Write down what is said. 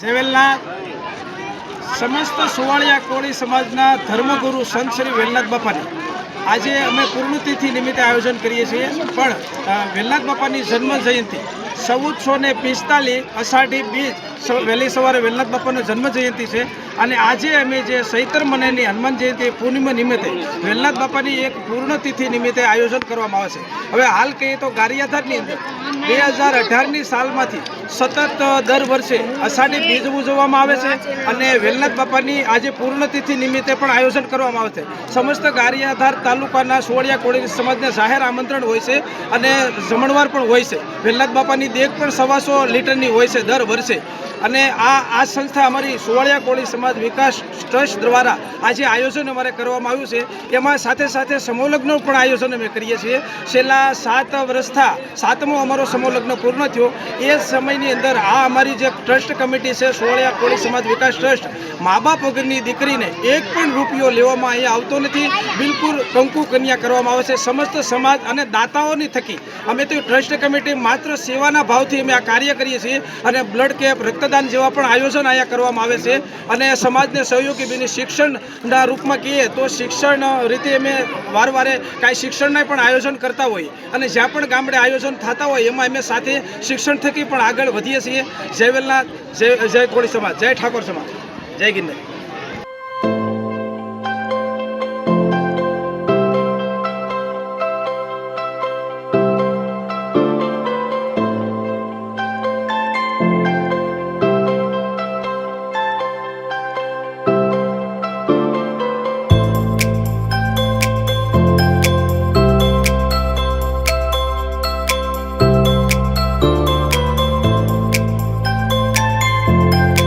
સેવેલના સમસ્ત સુવાળિયા કોળી સમાજના ધર્મગુરુ સંત શ્રી વેલનાથ બાપાની આજે અમે પૂર્ણતિથિ નિમિત્તે આયોજન કરીએ છીએ। પણ વેલનાથ બાપાની જન્મ જયંતિ 1445 અષાઢી બીજ વહેલી સવારે વેલનાથ બાપાનો જન્મ જયંતિ છે અને આજે અમે જે ચૈત્ર મહિનાની હનુમાન જયંતિ પૂર્ણિમા નિમિત્તે વેલનાથ બાપાની એક પૂર્ણતિથિ નિમિત્તે આયોજન કરવામાં આવે છે। હવે હાલ કહીએ તો ગારિયાધારની અંદર 2018ની સાલમાંથી સતત દર વર્ષે અષાઢી બીજ ઉજવવામાં આવે છે અને વેલનાથ બાપાની આજે પૂર્ણતિથિ નિમિત્તે પણ આયોજન કરવામાં આવે છે। સમસ્ત ગારિયાધાર તાલુકાના સુવાળિયા કોળી સમાજને જાહેર આમંત્રણ હોય છે અને જમણવાર પણ હોય છે। વેલનાથ બાપાની દેગ પણ 125 લીટરની હોય છે દર વર્ષે અને આ સંસ્થા અમારી સુવાળિયા કોળી સમાજ વિકાસ ટ્રસ્ટ દ્વારા આજે આયોજન અમારે કરવામાં આવ્યું છે। એમાં સાથે સાથે સમૂહલગ્નનું પણ આયોજન અમે કરીએ છીએ। છેલ્લા 7 વર્ષથી 7મો અમારો સમૂહલગ્ન પૂર્ણ થયો। એ સમયની અંદર આ અમારી જે ટ્રસ્ટ કમિટી છે સુવાળિયા કોળી સમાજ વિકાસ ટ્રસ્ટ મા બાપ વગરની દીકરીને એક પણ રૂપિયો લેવામાં અહીંયા આવતો નથી। બિલકુલ કંકુ કન્યા કરવામાં આવે છે સમસ્ત સમાજ અને દાતાઓની થકી। અમે તો ટ્રસ્ટ કમિટી માત્ર સેવાના ભાવથી અમે આ કાર્ય કરીએ છીએ અને બ્લડ કેમ્પ રક્તદાન જેવા પણ આયોજન અહીંયા કરવામાં આવે છે અને સમાજને સહયોગી બની શિક્ષણના રૂપમાં કહીએ તો શિક્ષણ રીતે અમે વારવારે કાંઈ શિક્ષણના પણ આયોજન કરતા હોઈએ અને જ્યાં પણ ગામડે આયોજન થતા હોય એમાં અમે સાથે શિક્ષણ થકી પણ આગળ વધીએ છીએ। જય વેલનાથ, જય કોળી સમાજ, જય ઠાકોર સમાજ, જય ગિરનાર।